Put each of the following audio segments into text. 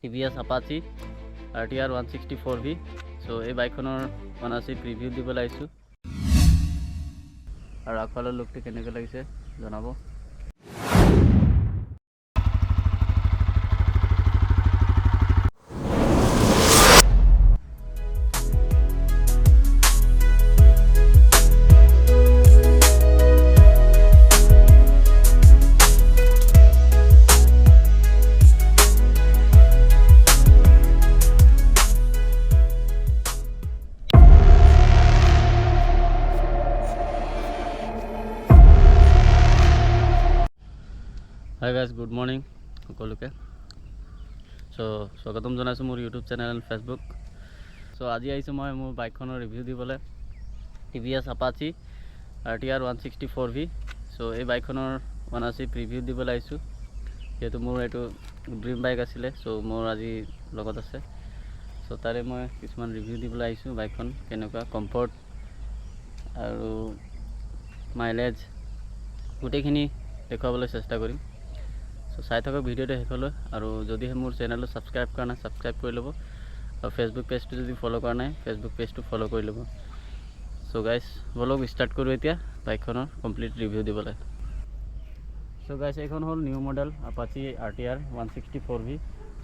TVS Apache RTR 164V। So এই বাইকখনৰ অনাচিত review দিবলৈ আহিছোঁ আৰু আগফালৰ লুকটো কেনেকৈ লাগিছে জনাব। হাই গাইজ, গুড মৰ্ণিং সকলোকে। চ' স্বাগতম জনাইছোঁ মোৰ ইউটিউব চেনেল এণ্ড ফেচবুক। চ' আজি আহিছোঁ মই মোৰ বাইকখনৰ ৰিভিউ দিবলৈ, TVS Apache RTR 164V। চ' এই বাইকখনৰ অনাচিত ৰিভিউ দিবলৈ আহিছোঁ, যিহেতু মোৰ এইটো ড্ৰিম বাইক আছিলে। চ' মোৰ আজি লগত আছে, চ' তাৰে মই কিছুমান ৰিভিউ দিবলৈ আহিছোঁ। বাইকখন কেনেকুৱা, কমফৰ্ট আৰু মাইলেজ গোটেইখিনি দেখুৱাবলৈ চেষ্টা কৰিম। চ' চাই থাকক ভিডিঅ'টো শেষলৈ, আৰু যদিহে মোৰ চেনেলটো ছাবস্ক্ৰাইব কৰা নাই ছাবস্ক্ৰাইব কৰি ল'ব, আৰু ফেচবুক পেজটো যদি ফ'ল' কৰা নাই ফেচবুক পেজটো ফ'ল' কৰি ল'ব। চ' গাইজ ব'লক ষ্টাৰ্ট কৰোঁ এতিয়া বাইকখনৰ কমপ্লিট ৰিভিউ দিবলৈ। চ' গাইজ এইখন হ'ল new model Apache RTR 164V।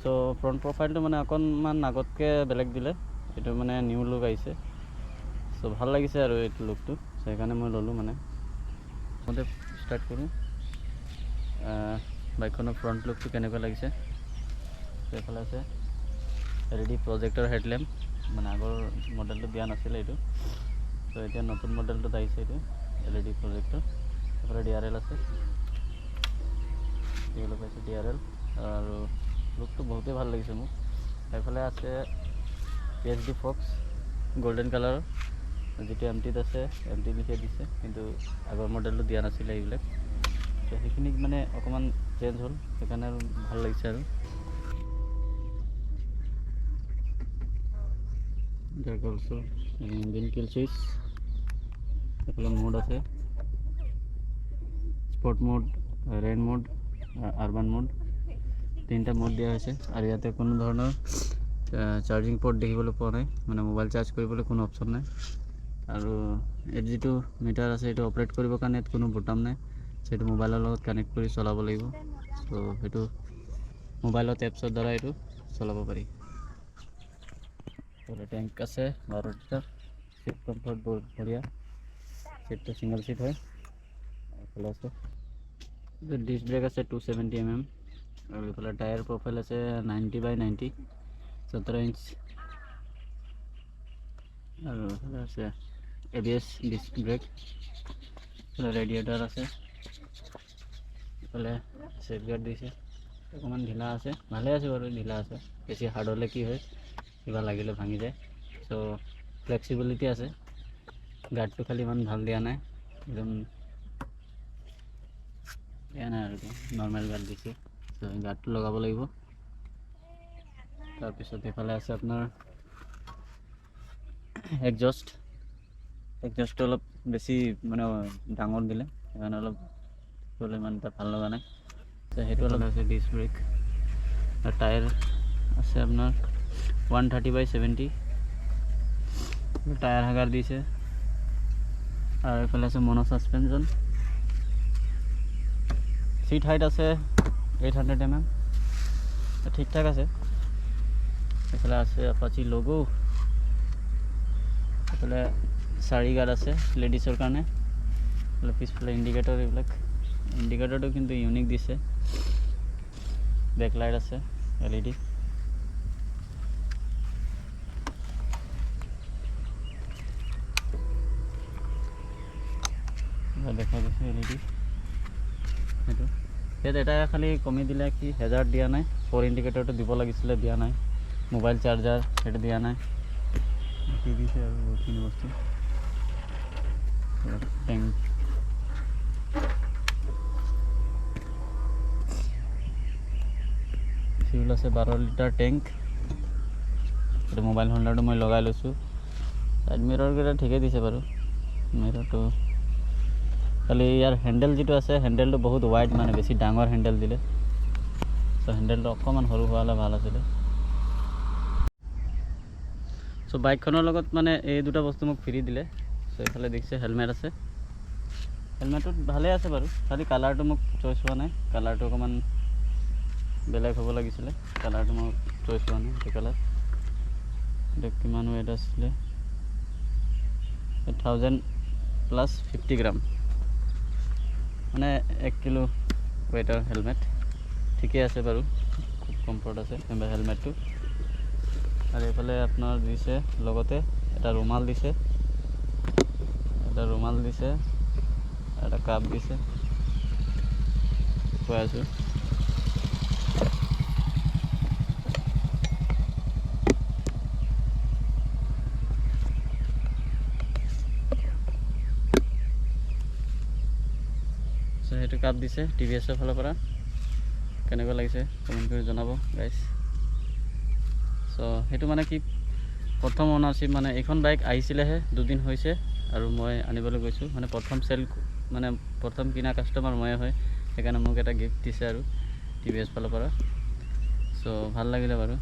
চ' ফ্ৰণ্ট প্ৰফাইলটো মানে অকণমান আগতকৈ বেলেগ দিলে, এইটো মানে নিউ লুক আহিছে। চ' ভাল লাগিছে আৰু এইটো লুকটো, চ' সেইকাৰণে মই ল'লোঁ। মানে মতে ষ্টাৰ্ট কৰোঁ। বাইকখনৰ ফ্ৰণ্ট লুকটো কেনেকুৱা লাগিছে। এইফালে আছে LED প্ৰজেক্টৰ হেডলেম্প, মানে আগৰ মডেলটো দিয়া নাছিলে এইটো, ত' এতিয়া নতুন মডেলটোত আহিছে এইটো LED প্ৰজেক্টৰ। এইফালে DRL আছে, দেখিবলৈ পাইছে DRL, আৰু লুকটো বহুতেই ভাল লাগিছে মোক। এইফালে আছে PSD ফক্স গল্ডেন কালাৰৰ, যিটো MT-ত আছে, MT লিখি দিছে, কিন্তু আগৰ মডেলটো দিয়া নাছিলে এইবিলাক। তো সেইখিনি মানে অকণমান চেঞ্জ হ'ল, সেইকাৰণে আৰু ভাল লাগিছে। আৰু ইঞ্জিন কিল চুইচ, এইফালে মোড আছে, sport mode, rain mode, urban mode, তিনিটা মোড দিয়া হৈছে। আৰু ইয়াতে কোনো ধৰণৰ চাৰ্জিং পৰ্ট দেখিবলৈ পোৱা নাই, মানে মোবাইল চাৰ্জ কৰিবলৈ কোনো অপশ্যন নাই। আৰু ইয়াত যিটো মিটাৰ আছে সেইটো অপাৰেট কৰিবৰ কাৰণে ইয়াত কোনো বুটাম নাই, সেইটো মোবাইলৰ লগত কানেক্ট কৰি চলাব লাগিব। চ' সেইটো মোবাইলত এপছৰ দ্বাৰা এইটো চলাব পাৰি। টেংক আছে 12 লিটাৰ, চিট কমফৰ্ট বহুত বঢ়িয়া, চিটটো ছিংগল চিট হয়। এইফালে আছে ডিস্ক ব্ৰেক আছে 270 mm, আৰু এইফালে টায়াৰ প্ৰফাইল আছে 90/90, 17 ইঞ্চ। আৰু এইফালে আছে ABS ডিস্ক ব্ৰেক, এইফালে ৰেডিয়েটাৰ আছে, এইফালে ছেফ গাৰ্ড দিছে। অকণমান ঢিলা আছে, ভালে আছে বাৰু, ঢিলা আছে। বেছি হাৰ্ড হ'লে কি হয়, কিবা লাগিলে ভাঙি যায়। চ' ফ্লেক্সিবিলিটি আছে। গাৰ্ডটো খালি ইমান ভাল দিয়া নাই, একদম দিয়া নাই আৰু নৰ্মেল গাৰ্ড দিছে। চ' গাৰ্ডটো লগাব লাগিব। তাৰপিছত এইফালে আছে আপোনাৰ এগজষ্টটো অলপ বেছি মানে ডাঙৰ দিলে, সেইকাৰণে অলপ চলে ইমান এটা ভাল লগা নাই। সেইটো অলপ আছে ডিস্ক ব্ৰেক, আৰু টায়াৰ আছে আপোনাৰ 130/70, টায়াৰ হাগাৰ দিছে। আৰু এইফালে আছে মনো ছাছপেনশ্যন, চিট হাইট আছে 800 mm, ঠিক ঠাক আছে। এইফালে আছে Apache লোগো, এইফালে 4 গাৰ্ড আছে লেডিছৰ কাৰণে, এইফালে পিছফালে ইণ্ডিকেটৰ, এইবিলাক ইণ্ডিকেটৰটো কিন্তু ইউনিক দিছে। বেকলাইট আছে LED, দেখা গৈছে LED। সেইটো ইয়াত এটা খালি কমি দিলে কি, হেজাৰ্ড দিয়া নাই, 4 ইণ্ডিকেটৰটো দিব লাগিছিলে, দিয়া নাই। মোবাইল চাৰ্জাৰ সেইটো দিয়া নাই, কি দিছে আৰু বহুতখিনি বস্তু। টেংক ফিউল আছে 12 লিটাৰ টেংক। এইটো মোবাইল হোল্ডাৰটো মই লগাই লৈছোঁ। সাইড মিৰৰকেইটা ঠিকেই দিছে বাৰু, মিৰৰটো খালি ইয়াৰ হেণ্ডেল যিটো আছে, হেণ্ডেলটো বহুত ৱাইড, মানে বেছি ডাঙৰ হেণ্ডেল দিলে। চ' হেণ্ডেলটো অকণমান সৰু হোৱা হ'লে ভাল আছিলে। চ' বাইকখনৰ লগত মানে এই দুটা বস্তু মোক ফ্ৰী দিলে। চ' এইফালে দেখিছে হেলমেট আছে, হেলমেটটোত ভালেই আছে বাৰু, খালি কালাৰটো মোক চইচ হোৱা নাই, কালাৰটো অকণমান বেলেগ হ'ব লাগিছিলে, কালাৰটো মোক চইচ হোৱা নাই। সেইটো কালাৰ এইটো কিমান ৱেট আছিলে 1000+50 গ্ৰাম, মানে 1 কিলো ৱেটৰ হেলমেট। ঠিকেই আছে বাৰু, খুব কমফৰ্ট আছে হেলমেটটো। আৰু এইফালে আপোনাৰ দিছে লগতে এটা ৰুমাল দিছে, এটা কাপ দিছে, কৈ আছোঁ। চ' সেইটো কাপ দিছে TVS-ৰ ফালৰ পৰা। কেনেকুৱা লাগিছে কমেণ্ট কৰি জনাব গাইজ। চ' সেইটো মানে কি, প্ৰথম অনাৰশ্বিপ, মানে এইখন বাইক আহিছিলেহে 2 দিন হৈছে আৰু মই আনিবলৈ গৈছোঁ, মানে প্ৰথম কিনা কাষ্টমাৰ ময়ে হয়, সেইকাৰণে মোক এটা গিফ্ট দিছে আৰু TVS ফালৰ পৰা। চ' ভাল লাগিলে বাৰু,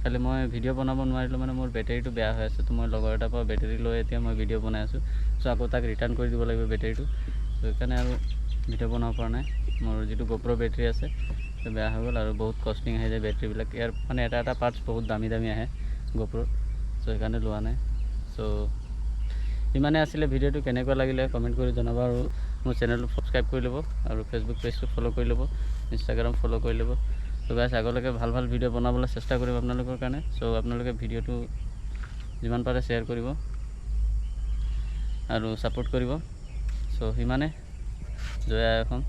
খালি মই ভিডিঅ' বনাব নোৱাৰিলোঁ, মানে মোৰ বেটেৰীটো বেয়া হৈ আছে। তো মই লগৰ এটাৰ পৰা বেটেৰী লৈ এতিয়া মই ভিডিঅ' বনাই আছোঁ। চ' আকৌ তাক ৰিটাৰ্ণ কৰি দিব লাগিব বেটেৰীটো, চ' সেইকাৰণে আৰু ভিডিঅ' বনাব পৰা নাই। মোৰ যিটো GoPro বেটেৰী আছে সেইটো বেয়া হৈ গ'ল, আৰু বহুত কষ্টিং আহি যায় বেটেৰীবিলাক, ইয়াৰ মানে এটা পাৰ্টছ বহুত দামী আহে GoPro, চ' সেইকাৰণে লোৱা নাই। চ' ইমানে আছিলে ভিডিঅ'টো। কেনেকুৱা লাগিলে কমেণ্ট কৰি জনাব, আৰু মোৰ চেনেলটো ছাবস্ক্ৰাইব কৰি ল'ব, আৰু ফেচবুক পেজটো ফ'ল' কৰি ল'ব, ইনষ্টাগ্ৰাম ফ'ল' কৰি ল'ব। চ' গাইছ, আগলৈকে ভাল ভিডিঅ' বনাবলৈ চেষ্টা কৰিম আপোনালোকৰ কাৰণে। চ' আপোনালোকে ভিডিঅ'টো যিমান পাৰে শ্বেয়াৰ কৰিব আৰু ছাপোৰ্ট কৰিব। চ' সিমানে, জয় আই অসম।